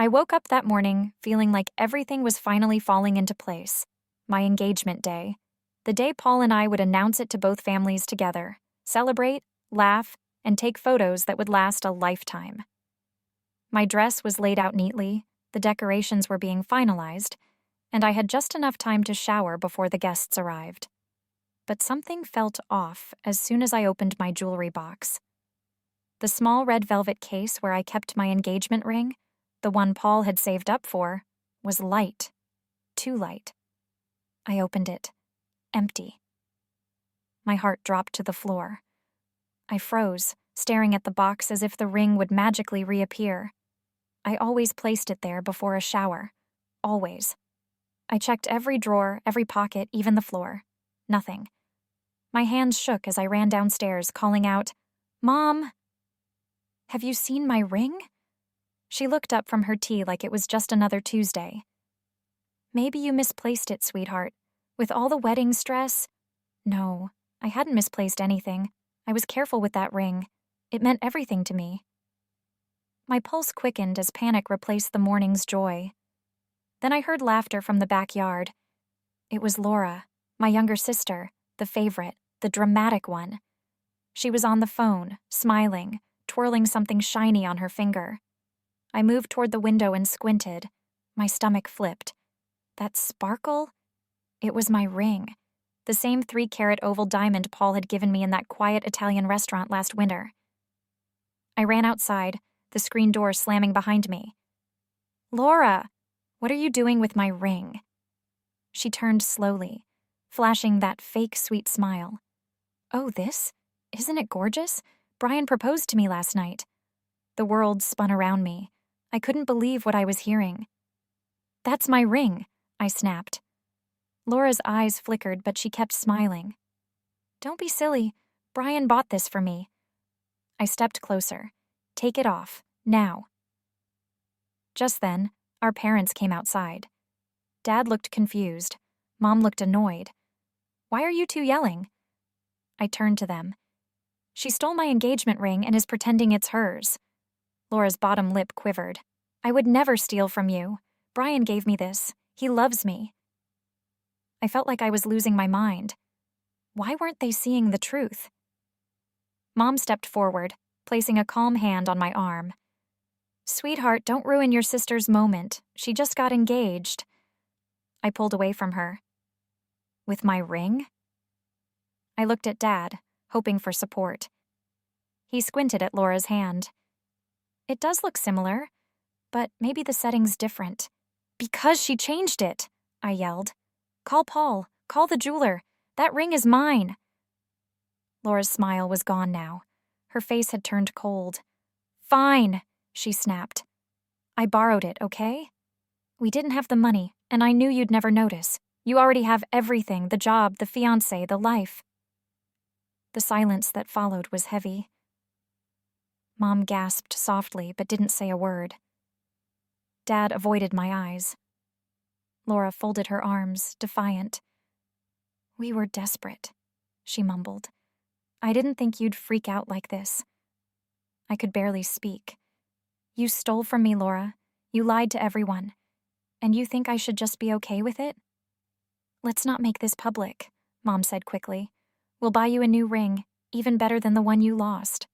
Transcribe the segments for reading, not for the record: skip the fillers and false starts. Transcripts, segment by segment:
I woke up that morning feeling like everything was finally falling into place. My engagement day. The day Paul and I would announce it to both families together, celebrate, laugh, and take photos that would last a lifetime. My dress was laid out neatly, the decorations were being finalized, and I had just enough time to shower before the guests arrived. But something felt off as soon as I opened my jewelry box. The small red velvet case where I kept my engagement ring, the one Paul had saved up for, was light. Too light. I opened it. Empty. My heart dropped to the floor. I froze, staring at the box as if the ring would magically reappear. I always placed it there before a shower. Always. I checked every drawer, every pocket, even the floor. Nothing. My hands shook as I ran downstairs, calling out, "Mom! Have you seen my ring?" She looked up from her tea like it was just another Tuesday. "Maybe you misplaced it, sweetheart. With all the wedding stress—" No, I hadn't misplaced anything. I was careful with that ring. It meant everything to me. My pulse quickened as panic replaced the morning's joy. Then I heard laughter from the backyard. It was Laura, my younger sister, the favorite, the dramatic one. She was on the phone, smiling, twirling something shiny on her finger. I moved toward the window and squinted. My stomach flipped. That sparkle? It was my ring. The same 3-carat oval diamond Paul had given me in that quiet Italian restaurant last winter. I ran outside, the screen door slamming behind me. "Laura, what are you doing with my ring?" She turned slowly, flashing that fake sweet smile. "Oh, this? Isn't it gorgeous? Brian proposed to me last night." The world spun around me. I couldn't believe what I was hearing. "That's my ring," I snapped. Laura's eyes flickered, but she kept smiling. "Don't be silly. Brian bought this for me." I stepped closer. "Take it off, now." Just then, our parents came outside. Dad looked confused. Mom looked annoyed. "Why are you two yelling?" I turned to them. "She stole my engagement ring and is pretending it's hers." Laura's bottom lip quivered. "I would never steal from you. Brian gave me this. He loves me." I felt like I was losing my mind. Why weren't they seeing the truth? Mom stepped forward, placing a calm hand on my arm. "Sweetheart, don't ruin your sister's moment. She just got engaged." I pulled away from her. "With my ring?" I looked at Dad, hoping for support. He squinted at Laura's hand. "It does look similar, but maybe the setting's different." "Because she changed it!" I yelled. "Call Paul. Call the jeweler. That ring is mine." Laura's smile was gone now. Her face had turned cold. "Fine," she snapped. "I borrowed it, okay? We didn't have the money, and I knew you'd never notice. You already have everything, the job, the fiancé, the life." The silence that followed was heavy. Mom gasped softly but didn't say a word. Dad avoided my eyes. Laura folded her arms, defiant. "We were desperate," she mumbled. "I didn't think you'd freak out like this." I could barely speak. "You stole from me, Laura. You lied to everyone. And you think I should just be okay with it?" "Let's not make this public," Mom said quickly. "We'll buy you a new ring, even better than the one you lost."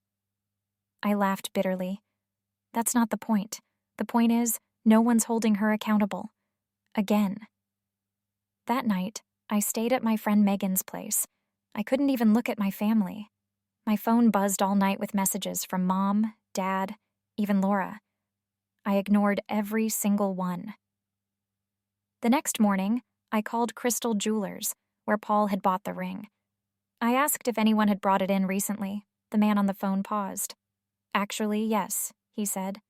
I laughed bitterly. That's not the point. The point is, no one's holding her accountable. Again. That night, I stayed at my friend Megan's place. I couldn't even look at my family. My phone buzzed all night with messages from Mom, Dad, even Laura. I ignored every single one. The next morning, I called Crystal Jewelers, where Paul had bought the ring. I asked if anyone had brought it in recently. The man on the phone paused. "Actually, yes," he said.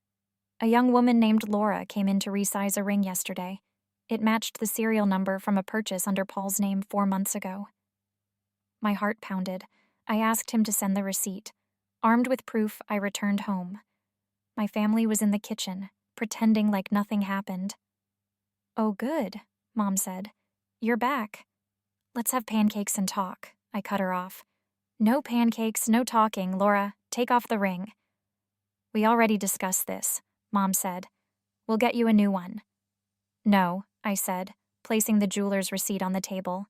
"A young woman named Laura came in to resize a ring yesterday. It matched the serial number from a purchase under Paul's name 4 months ago." My heart pounded. I asked him to send the receipt. Armed with proof, I returned home. My family was in the kitchen, pretending like nothing happened. "Oh, good," Mom said. "You're back. Let's have pancakes and talk." I cut her off. "No pancakes, no talking, Laura. Take off the ring." "We already discussed this," Mom said. We'll get you a new one." "No," I said, placing the jeweler's receipt on the table.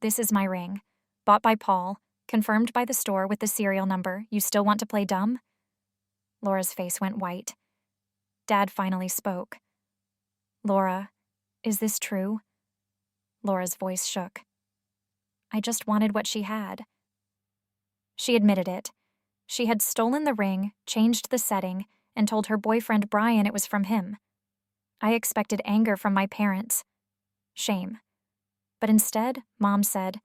"This is my ring. Bought by Paul, confirmed by the store with the serial number. You still want to play dumb?" Laura's face went white. Dad finally spoke. "Laura, is this true?" Laura's voice shook. "I just wanted what she had." She admitted it. She had stolen the ring, changed the setting, and told her boyfriend Brian it was from him. I expected anger from my parents. Shame. But instead, Mom said,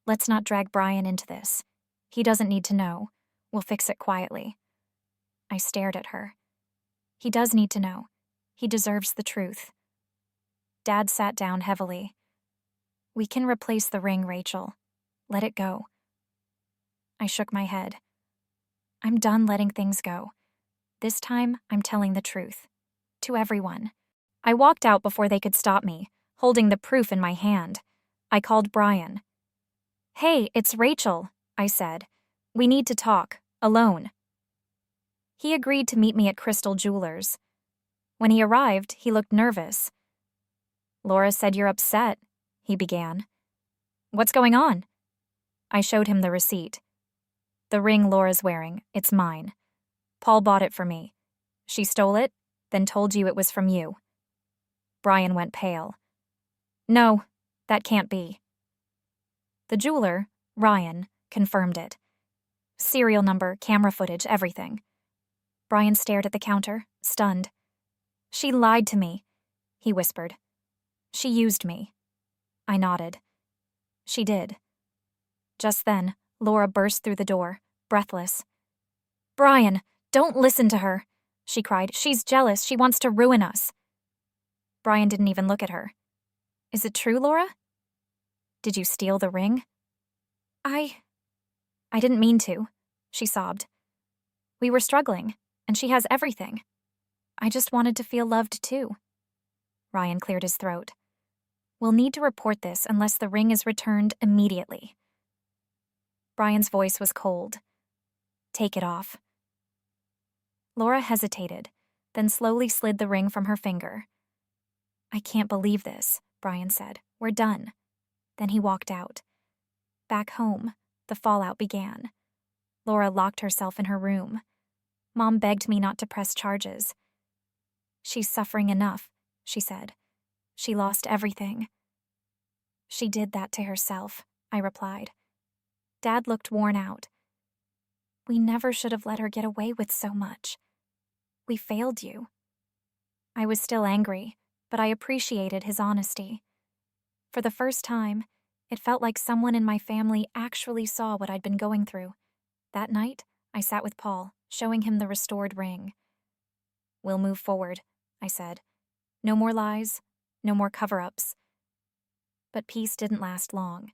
"Let's not drag Brian into this. He doesn't need to know. We'll fix it quietly." I stared at her. "He does need to know. He deserves the truth." Dad sat down heavily. "We can replace the ring, Rachel. Let it go." I shook my head. "I'm done letting things go. This time, I'm telling the truth. To everyone." I walked out before they could stop me, holding the proof in my hand. I called Brian. "Hey, it's Rachel," I said. "We need to talk, alone." He agreed to meet me at Crystal Jewelers. When he arrived, he looked nervous. "Laura said you're upset," he began. "What's going on?" I showed him the receipt. "The ring Laura's wearing, it's mine. Paul bought it for me. She stole it, then told you it was from you." Brian went pale. "No, that can't be." The jeweler, Ryan, confirmed it. Serial number, camera footage, everything. Brian stared at the counter, stunned. "She lied to me," he whispered. "She used me." I nodded. "She did." Just then, Laura burst through the door, breathless. "Brian, don't listen to her," she cried. "She's jealous. She wants to ruin us." Brian didn't even look at her. "Is it true, Laura? Did you steal the ring?" I didn't mean to," she sobbed. "We were struggling, and she has everything. I just wanted to feel loved too." Ryan cleared his throat. "We'll need to report this unless the ring is returned immediately." Brian's voice was cold. "Take it off." Laura hesitated, then slowly slid the ring from her finger. "I can't believe this," Brian said. "We're done." Then he walked out. Back home, the fallout began. Laura locked herself in her room. Mom begged me not to press charges. "She's suffering enough," she said. "She lost everything." "She did that to herself," I replied. Dad looked worn out. "We never should have let her get away with so much. We failed you." I was still angry, but I appreciated his honesty. For the first time, it felt like someone in my family actually saw what I'd been going through. That night, I sat with Paul, showing him the restored ring. "We'll move forward," I said. "No more lies, no more cover-ups." But peace didn't last long.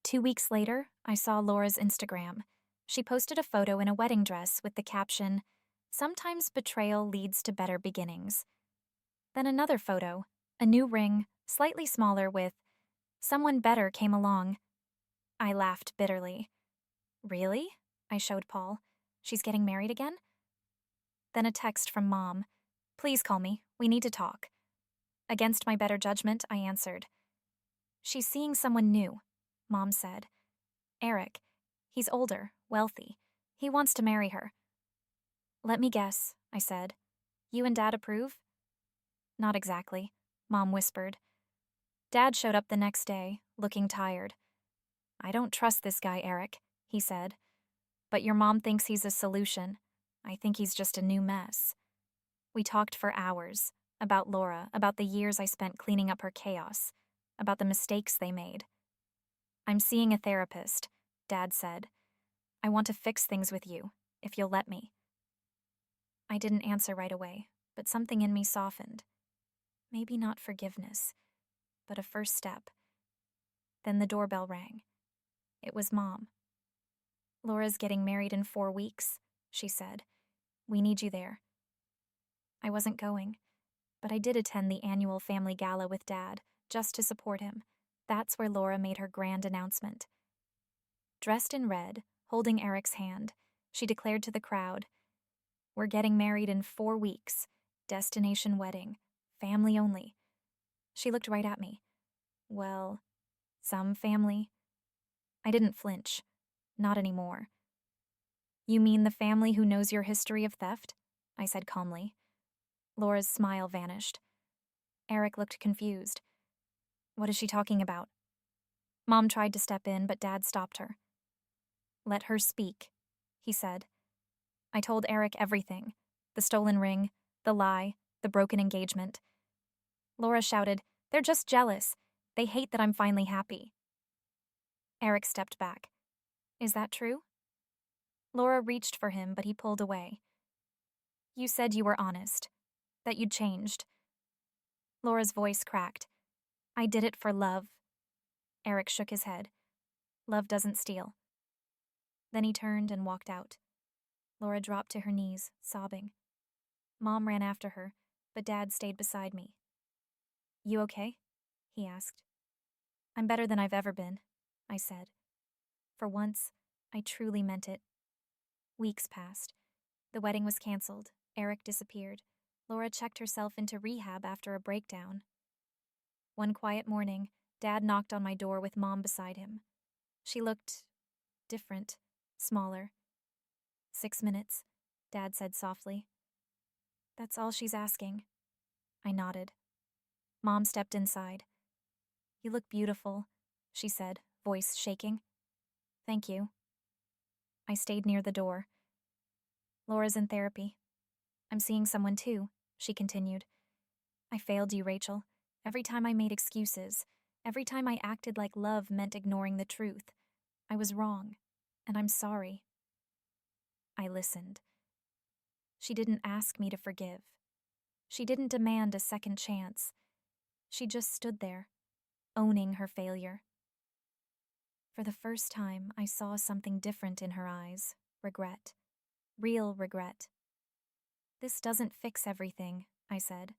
2 weeks later, I saw Laura's Instagram. She posted a photo in a wedding dress with the caption, "Sometimes betrayal leads to better beginnings." Then another photo, a new ring, slightly smaller with, "Someone better came along." I laughed bitterly. "Really?" I showed Paul. "She's getting married again?" Then a text from Mom. "Please call me. We need to talk." Against my better judgment, I answered. "She's seeing someone new," Mom said. "Eric. He's older, wealthy. He wants to marry her." "Let me guess," I said. "You and Dad approve?" "Not exactly," Mom whispered. Dad showed up the next day, looking tired. "I don't trust this guy, Eric," he said. "But your mom thinks he's a solution. I think he's just a new mess." We talked for hours, about Laura, about the years I spent cleaning up her chaos, about the mistakes they made. "I'm seeing a therapist," Dad said. "I want to fix things with you, if you'll let me." I didn't answer right away, but something in me softened. Maybe not forgiveness, but a first step. Then the doorbell rang. It was Mom. "Laura's getting married in 4 weeks," she said. "We need you there." I wasn't going, but I did attend the annual family gala with Dad, just to support him. That's where Laura made her grand announcement. Dressed in red, holding Eric's hand, she declared to the crowd, "We're getting married in 4 weeks. Destination wedding. Family only. She looked right at me. Well, some family. I didn't flinch. Not anymore. You mean the family who knows your history of theft? I said calmly. Laura's smile vanished. Eric looked confused. What is she talking about? Mom tried to step in, but Dad stopped her. Let her speak, he said. I told Eric everything. The stolen ring, the lie, the broken engagement. Laura shouted, They're just jealous. They hate that I'm finally happy. Eric stepped back. Is that true? Laura reached for him, but he pulled away. You said you were honest, that you'd changed. Laura's voice cracked. I did it for love. Eric shook his head. Love doesn't steal. Then he turned and walked out. Laura dropped to her knees, sobbing. Mom ran after her, but Dad stayed beside me. You okay? He asked. I'm better than I've ever been, I said. For once, I truly meant it. Weeks passed. The wedding was canceled. Eric disappeared. Laura checked herself into rehab after a breakdown. One quiet morning, Dad knocked on my door with Mom beside him. She looked different, smaller. 6 minutes, Dad said softly. That's all she's asking. I nodded. Mom stepped inside. You look beautiful, she said, voice shaking. Thank you. I stayed near the door. Laura's in therapy. I'm seeing someone too, she continued. I failed you, Rachel. Every time I made excuses, every time I acted like love meant ignoring the truth. I was wrong, and I'm sorry. I listened. She didn't ask me to forgive. She didn't demand a second chance. She just stood there, owning her failure. For the first time, I saw something different in her eyes. Regret. Real regret. This doesn't fix everything, I said.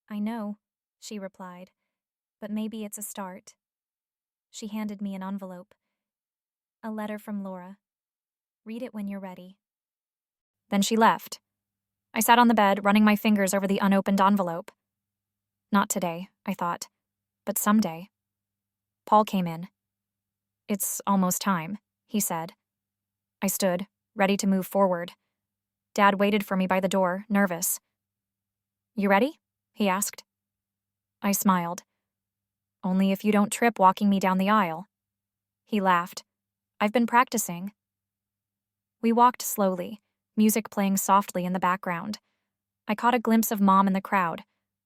I know, she replied, but maybe it's a start. She handed me an envelope. A letter from Laura. Read it when you're ready. Then she left. I sat on the bed, running my fingers over the unopened envelope. Not today, I thought, but someday. Paul came in. It's almost time, he said. I stood, ready to move forward. Dad waited for me by the door, nervous. You ready? He asked. I smiled. Only if you don't trip walking me down the aisle. He laughed. I've been practicing. We walked slowly, music playing softly in the background. I caught a glimpse of Mom in the crowd,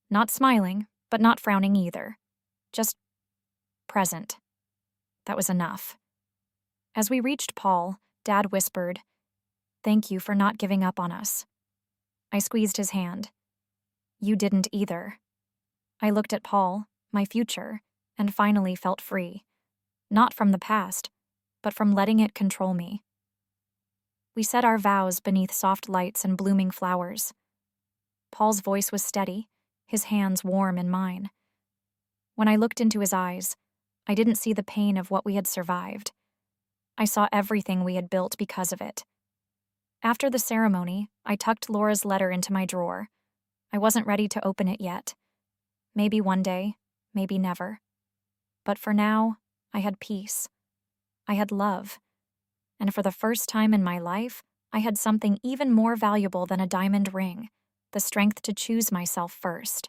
not smiling, but not frowning either. Just present. That was enough. As we reached Paul, Dad whispered, Thank you for not giving up on us. I squeezed his hand. You didn't either. I looked at Paul, my future, and finally felt free. Not from the past, but from letting it control me. We said our vows beneath soft lights and blooming flowers. Paul's voice was steady, his hands warm in mine. When I looked into his eyes, I didn't see the pain of what we had survived. I saw everything we had built because of it. After the ceremony, I tucked Laura's letter into my drawer. I wasn't ready to open it yet. Maybe one day, maybe never. But for now, I had peace. I had love. And for the first time in my life, I had something even more valuable than a diamond ring, the strength to choose myself first.